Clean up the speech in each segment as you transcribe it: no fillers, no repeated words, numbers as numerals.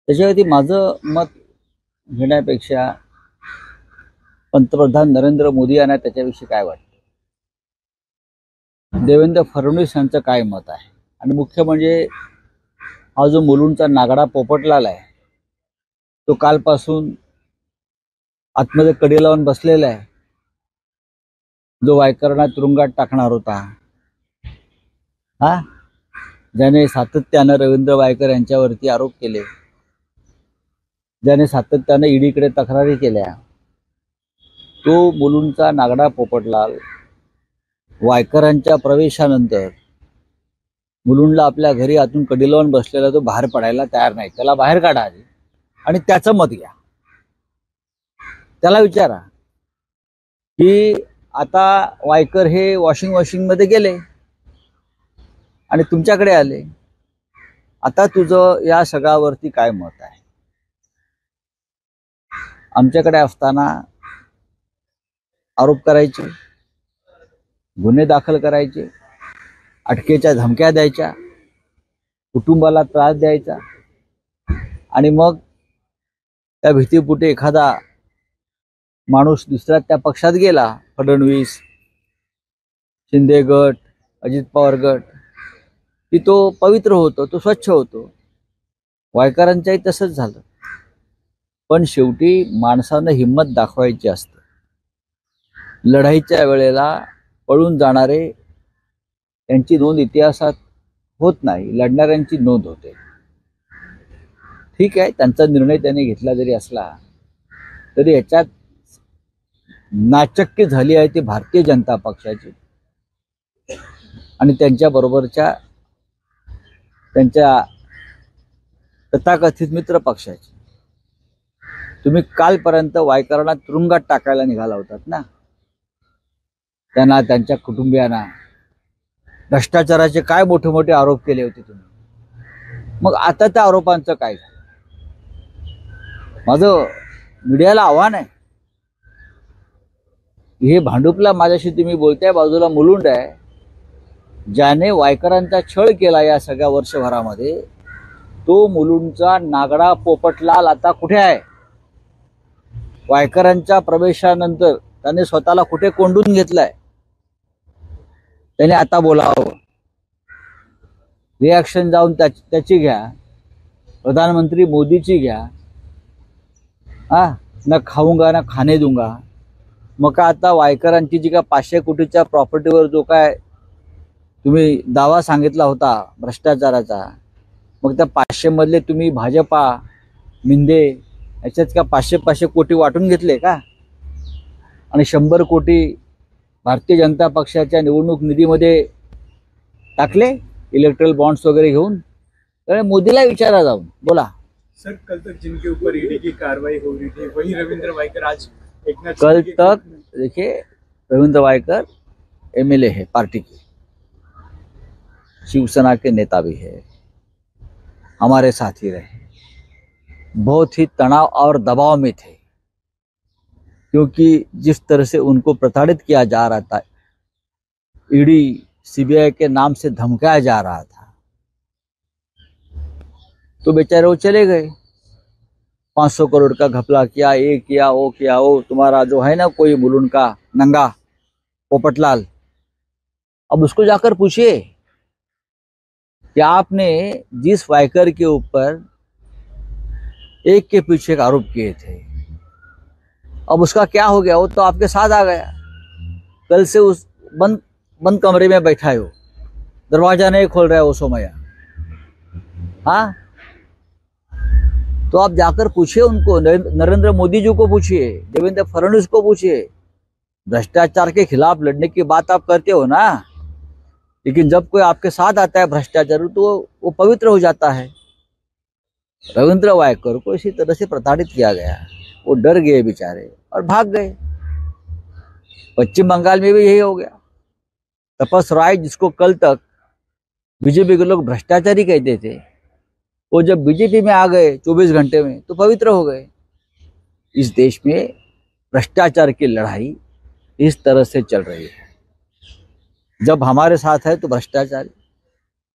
त्याच्यावरती माझं मत घेण्यापेक्षा पंतप्रधान नरेंद्र मोदी यांना त्याच्याविषयी काय वाटतं, देवेंद्र फडणवीस यांचं काय मत आहे, आणि मुख्य म्हणजे हा जो मुलुंडचा नागडा पोपटलाल आहे तो कालपासून आतमध्ये कडी लावून बसलेला आहे, जो वायकरांना तुरुंगात टाकणार होता, ज्याने सातत्यानं रवींद्र वायकर यांच्यावरती आरोप केले, ज्याने सातत्यानं ईडीकडे तक्रारी केल्या, तो मुलुंडचा नागडा पोपटलाल वायकरांच्या प्रवेशानंतर मुलुंडला आपल्या घरी आतून कडी लावून बसलेला तो बाहेर पडायला तयार नाही. त्याला बाहेर काढा आधी आणि त्याचं मत घ्या. त्याला विचारा की आता वायकर हे वॉशिंग मध्ये गेले आणि तुमच्याकडे आले, आता तुझं या सगळ्यावरती काय मत आहे? आमच्याकडे असताना आरोप करायचे, गुन्हे दाखल करायचे, अटकेच्या धमक्या द्यायच्या, कुटुंबाला त्रास द्यायचा, आणि मग त्या भीतीपोटी एखादा माणूस दुसऱ्या त्या पक्षात गेला, फडणवीस, शिंदे गट, अजित पवार गट, की तो पवित्र होतो, तो स्वच्छ होतो. वायकरांच्याही तसंच झालं. पण शेवटी माणसानं हिंमत दाखवायची असते. लढाईच्या वेळेला पळून जाणारे त्यांची नोंद इतिहासात होत नाही, लढणाऱ्यांची नोंद होते. ठीक आहे, त्यांचा निर्णय त्यांनी घेतला जरी असला तरी याच्यात नाचक्की झाली आहे ती भारतीय जनता पक्षाची आणि त्यांच्या बरोबरच्या त्यांच्या तथाकथित मित्र पक्षाची. तुम्ही कालपर्यंत वायकरांना तुरुंगात टाकायला निघाला होतात ना, त्यांना, त्यांच्या कुटुंबियांना भ्रष्टाचाराचे काय मोठे मोठे आरोप केले होते तुम्ही. मग आता त्या आरोपांचं काय झालं? माझं मीडियाला आव्हान आहे, हे भांडुपला माझ्याशी तुम्ही बोलताय, बाजूला मुलुंड आहे, ज्याने वायकरांचा छळ केला या सगळ्या वर्षभरामध्ये, तो मुलुंडचा नागडा पोपटलाल आता कुठे आहे? वायकरांच्या प्रवेशानंतर त्याने स्वतःला कुठे कोंडून घेतलाय? त्याने आता बोलावं, रिॲक्शन जाऊन त्याची घ्या, प्रधानमंत्री मोदीची घ्या. ना खाऊंगा ना खाणे दूंगा. मग का आता वायकरांची जी का 500 कोटीच्या प्रॉपर्टीवर जो काय तुम्ही दावा सांगितला होता भ्रष्टाचाराचा, मग त्या 500 मधले तुम्ही भाजपा, मिंदे याच्यात का 500 कोटी वाटून घेतले का? आणि 100 कोटी भारतीय जनता पक्षाच्या निवडणूक निधीमध्ये टाकले, इलेक्ट्रल बॉन्ड्स वगैरे घेऊन. तर मोदीला विचारा जाऊन, बोला सर, कल तक जिनके ऊपर ईडी की कार्रवाई हो रही थी वही रविंद्र वायकर आज कल तक देखिए, रविंद्र वायकर एमएलए है पार्टी की, शिवसेना के नेता भी है, हमारे साथ ही रहे, बहुत ही तनाव और दबाव में थे, क्योंकि जिस तरह से उनको प्रताड़ित किया जा रहा था, ईडी सीबीआई के नाम से धमकाया जा रहा था, तो बेचारे वो चले गए. 500 करोड़ का घपला किया, ये किया, वो किया, वो तुम्हारा जो है ना कोई मुलुंड का नंगा पोपटलाल, अब उसको जाकर पूछिए कि आपने जिस वायकर के ऊपर एक के पीछे एक आरोप किए थे, अब उसका क्या हो गया? वो तो आपके साथ आ गया, कल से उस बंद कमरे में बैठा है, वो दरवाजा नहीं खोल रहा है वो सोमैया. तो आप जाकर पूछिए उनको, नरेंद्र मोदी जी को पूछिए, देवेंद्र फडणवीस को पूछिए. भ्रष्टाचार के खिलाफ लड़ने की बात आप करते हो ना, लेकिन जब कोई आपके साथ आता है भ्रष्टाचार तो वो पवित्र हो जाता है. रविंद्र वायकर को इसी तरह से प्रताड़ित किया गया, वो डर गए बेचारे और भाग गए. पश्चिम बंगाल में भी यही हो गया. तपस राय, जिसको कल तक बीजेपी के लोग भ्रष्टाचारी कहते थे, वो जब बीजेपी में आ गए 24 घंटे में तो पवित्र हो गए. इस देश में भ्रष्टाचार की लड़ाई इस तरह से चल रही है. जब हमारे साथ है तो भ्रष्टाचारी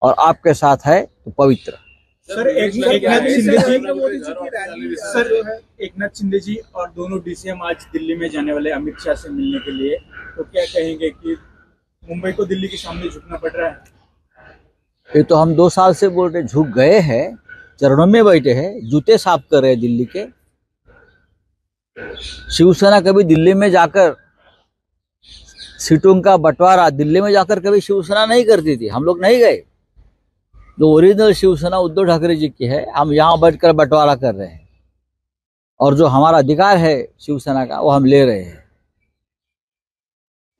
और आपके साथ है तो पवित्र. सर एकनाथ शिंदे जी सर एकनाथ शिंदे जी और दोनों डीसीएम आज दिल्ली में जाने वाले अमित शाह से मिलने के लिए, तो क्या कहेंगे कि मुंबई को दिल्ली के सामने झुकना पड़ रहा है? ये तो हम 2 साल से बोल रहे, झुक गए हैं, चरणों में बैठे हैं, जूते साफ कर रहे हैं दिल्ली के। शिवसेना कभी दिल्ली में जाकर सीटों का बंटवारा दिल्ली में जाकर कभी शिवसेना नहीं करती थी, हम लोग नहीं गए। जो ओरिजिनल शिवसेना उद्धव ठाकरे जी की है, हम यहाँ बैठकर बंटवारा कर रहे हैं, और जो हमारा अधिकार है शिवसेना का वो हम ले रहे हैं।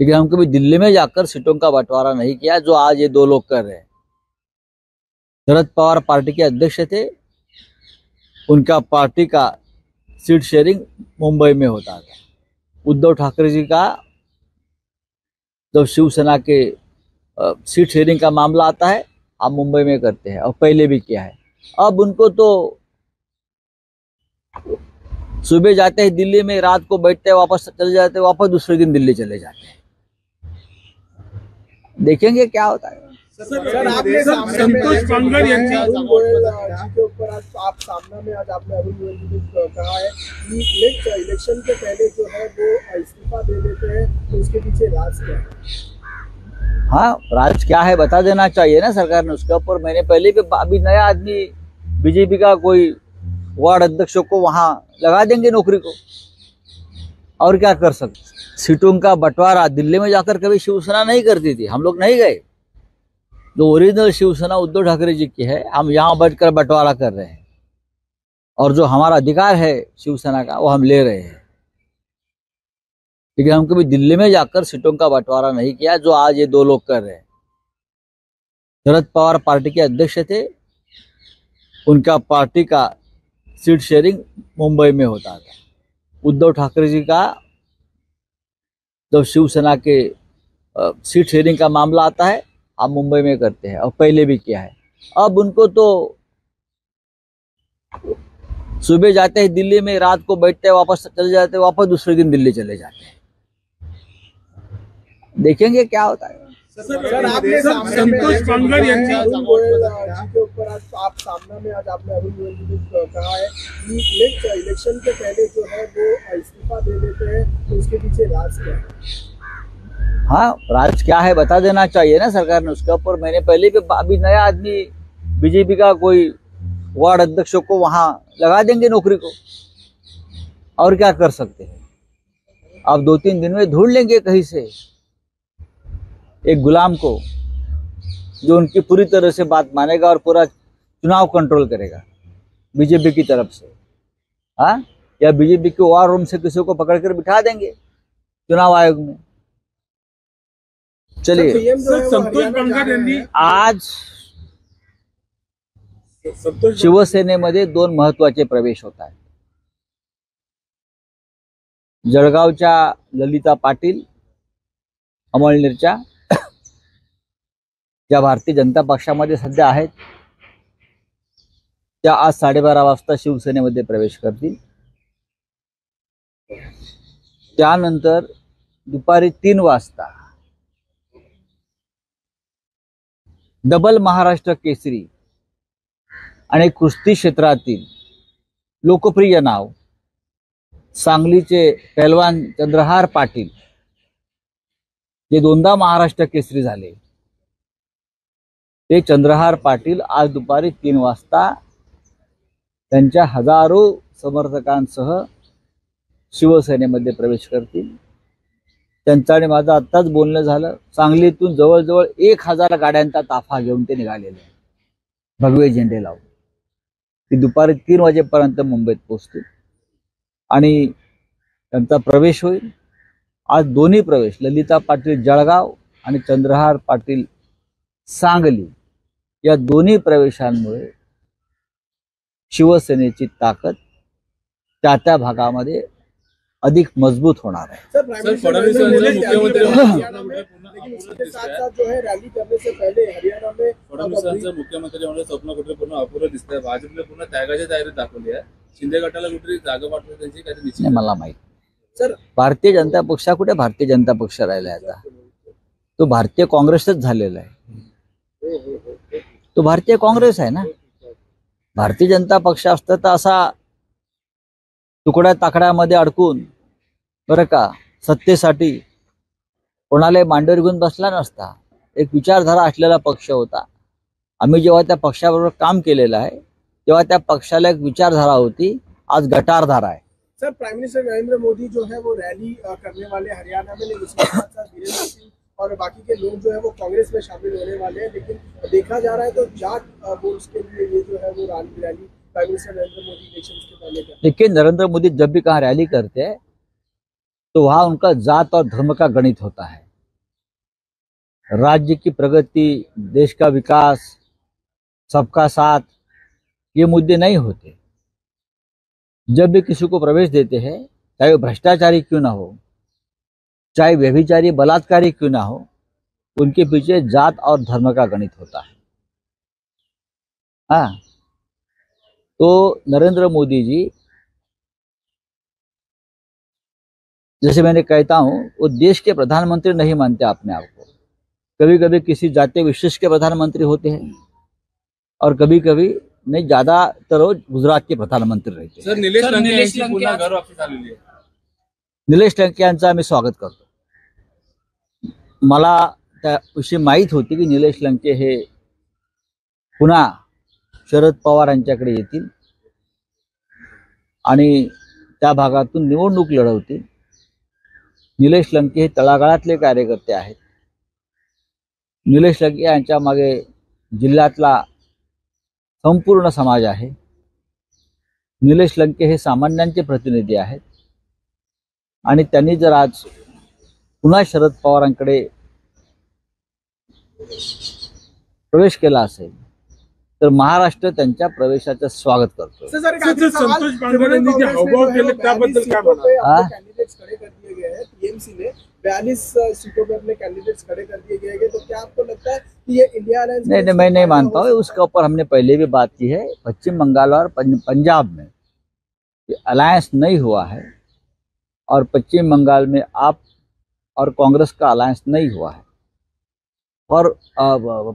लेकिन हम कभी दिल्ली में जाकर सीटों का बंटवारा नहीं किया, जो आज ये 2 लोग कर रहे हैं। शरद पवार पार्टी के अध्यक्ष थे, उनका पार्टी का सीट शेयरिंग मुंबई में होता था। उद्धव ठाकरे जी का जब शिवसेना के सीट शेयरिंग का मामला आता है, हम मुंबई में करते हैं, और पहले भी किया है। अब उनको तो सुबह जाते हैं दिल्ली में, रात को बैठते हैं, वापस चले जाते हैं, वापस दूसरे दिन दिल्ली चले जाते हैं। देखेंगे क्या होता है। सर आपने संतोष बांगर अरुण गोयल जी के ऊपर आप सामना में आज आपने अरुण गोयल जी ने कहा है कि इलेक्शन के पहले जो है वो इस्तीफा दे देते हैं, तो उसके पीछे राज क्या है? हाँ, राज क्या है बता देना चाहिए ना सरकार ने उसके ऊपर। मैंने पहले भी, अभी नया आदमी बीजेपी का कोई वार्ड अध्यक्ष को वहां लगा देंगे नौकरी को, और क्या कर सकते। सीटों का बंटवारा दिल्ली में जाकर कभी शिवसेना नहीं करती थी, हम लोग नहीं गए। जो ओरिजिनल शिवसेना उद्धव ठाकरे जी की है, हम यहाँ बैठकर बंटवारा कर रहे हैं, और जो हमारा अधिकार है शिवसेना का वो हम ले रहे हैं। लेकिन हम कभी दिल्ली में जाकर सीटों का बंटवारा नहीं किया, जो आज ये 2 लोग कर रहे हैं। शरद पवार पार्टी के अध्यक्ष थे, उनका पार्टी का सीट शेयरिंग मुंबई में होता था। उद्धव ठाकरे जी का जब शिवसेना के सीट शेयरिंग का मामला आता है, हम मुंबई में करते हैं, और पहले भी किया है। अब उनको तो सुबह जाते हैं दिल्ली में, रात को बैठते हैं, वापस चले जाते हैं, वापस दूसरे दिन दिल्ली चले जाते हैं। देखेंगे क्या होता है। सर आपने संतोष बांगर अरुण गोयल जी के ऊपर आप सामना में आज आपने अरुण गोयल जी ने कहा है कि इलेक्शन के पहले जो है वो इस्तीफा दे देते हैं, तो उसके पीछे राज क्या है? हाँ, राज क्या है बता देना चाहिए ना सरकार ने उसके ऊपर। मैंने पहले भी, अभी नया आदमी बीजेपी का कोई वार्ड अध्यक्ष को वहां लगा देंगे नौकरी को, और क्या कर सकते हैं। अब 2-3 दिन में ढूंढ लेंगे कहीं से एक गुलाम को, जो उनकी पूरी तरह से बात मानेगा और पूरा चुनाव कंट्रोल करेगा बीजेपी की तरफ से। हाँ, या बीजेपी के वार रूम से किसी को पकड़कर बिठा देंगे चुनाव आयोग में। चलिए, संतोष बांगर आज शिवसेनेमध्ये 2 महत्वाचे प्रवेश होत आहेत। जळगावच्या ललिता पाटील अमळनेरच्या, ज्या भारतीय जनता पक्षामध्ये सध्या आहेत, त्या आज 12:30 वाजता शिवसेनेमध्ये प्रवेश करतील। त्यानंतर दुपारी 3 वाजता डबल महाराष्ट्र केसरी आणि कुस्ती क्षेत्रातील लोकप्रिय नाव सांगलीचे पहलवान चंद्रहार पाटील, जे 2दा महाराष्ट्र केसरी झाले, ते चंद्रहार पाटील आज दुपारी 3 वाजता त्यांच्या हजारो समर्थकांसह शिवसेनेमध्ये प्रवेश करतील। त्यांचं आणि माझं आत्ताच बोलणं झालं। सांगलीतून जवळजवळ 1000 गाड्यांचा ताफा घेऊन ते निघालेले आहेत, भगवे झेंडे लावून। ते दुपारी 3 वाजेपर्यंत मुंबईत पोहोचतील आणि त्यांचा प्रवेश होईल। आज दोन्ही प्रवेश, ललिता पाटील जळगाव आणि चंद्रहार पाटील सांगली, या दोन्ही प्रवेशांमुळे शिवसेनेची ताकद त्या भागामध्ये अधिक मजबूत होणार है। सर फडणवीस जो है रैली करने से पहले हरियाणा में फडणवीसांचं मुख्यमंत्री होण्याचं स्वप्न कुठे पूर्ण अपुरं दिसतंय। भाजपने पूर्ण त्यागाची तयारी दाखवली आहे। शिंदे गटाला कुठे जागा वाटली त्यांची काही निश्चित नाही मला माहित। सर भारतीय जनता पक्ष कुठे भारतीय जनता पक्ष राहिला आता, तो भारतीय काँग्रेसच झालेला आहे। तो भारतीय काँग्रेस आहे ना। भारतीय जनता पक्ष असतं तर असा तुकड्या ताकड्यामध्ये अडकून बरं का सत्तेसाठी कोणाला मांडीवर घेऊन बसला नसता. एक विचारधारा असलेला पक्ष होता. आम्ही जेव्हा त्या पक्षाबरोबर काम केलेलं आहे तेव्हा त्या पक्षाला एक विचारधारा होती, आज गटारधारा आहे. Sir, prime minister Narendra Modi जो है वो रैली करने वाले हरियाणा में, लेकिन उसके साथ साथ वीरेंद्र सिंह और बाकी के लोग जो है वो कांग्रेस में शामिल होने वाले हैं. लेकिन देखा जा रहा है तो जाट वोट्स के लिए ये जो है वो rally prime minister Narendra Modi election के पहले कर. देखिए, नरेंद्र मोदी जब भी कहाँ रैली करते हैं तो वहां उनका जात और धर्म का गणित होता है. राज्य की प्रगति, देश का विकास, सबका साथ, ये मुद्दे नहीं होते. जब भी किसी को प्रवेश देते हैं, चाहे वो भ्रष्टाचारी क्यों ना हो, चाहे व्यभिचारी बलात्कारी क्यों ना हो, उनके पीछे जात और धर्म का गणित होता है. हाँ, तो नरेंद्र मोदी जी, जैसे मैंने कहता हूं, वो देश के प्रधानमंत्री नहीं मानते अपने आप को. कभी कभी किसी जातीय विशेष के प्रधानमंत्री होते हैं और कभी कभी नहीं, ज्यादातर वो गुजरात के प्रधानमंत्री रहते हैं. सर, निलेश लंके यांची पुन्हा घर वापस आलेली आहे. निलेश लंके यांचं आम्ही स्वागत करतो. मला त्याविषयी माहीत होती की निलेश लंके हे पुन्हा शरद पवार यांच्याकडे येतील आणि त्या भागातून निवडणूक लढवतील. निलेश लंके हे तळागाळातले कार्यकर्ते आहेत. निलेश लंके यांच्या मागे जिल्ह्यातला संपूर्ण समाज आहे. निलेश लंके हे सामान्यांचे प्रतिनिधी आहेत आणि त्यांनी जर आज पुन्हा शरद पवारांकडे प्रवेश केला असेल तर महाराष्ट्र त्यांच्या प्रवेशाचं स्वागत करतो. संतोष बांगर यांनी जे हावभाव केले त्याबद्दल काय म्हणाल? कैंडिडेट्स खड़े कर दिए गए हैं टीएमसी में, 42 सीटों पे अपने कैंडिडेट्स खड़े कर दिए गए हैं. तो क्या आपको लगता है कि ये इंडिया अलायंस? नहीं, मैं नहीं मानता हूँ. उसके ऊपर हमने पहले भी बात की है. पश्चिम बंगाल और पंजाब में अलायंस नहीं हुआ है और पश्चिम बंगाल में आप और कांग्रेस का अलायंस नहीं हुआ है और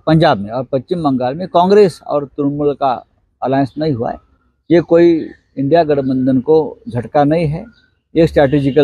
पंजाब में और पश्चिम बंगाल में कांग्रेस और तृणमूल का अलायंस नहीं हुआ है. ये कोई इंडिया गठबंधन को झटका नहीं है. ये स्ट्रैटेजिकल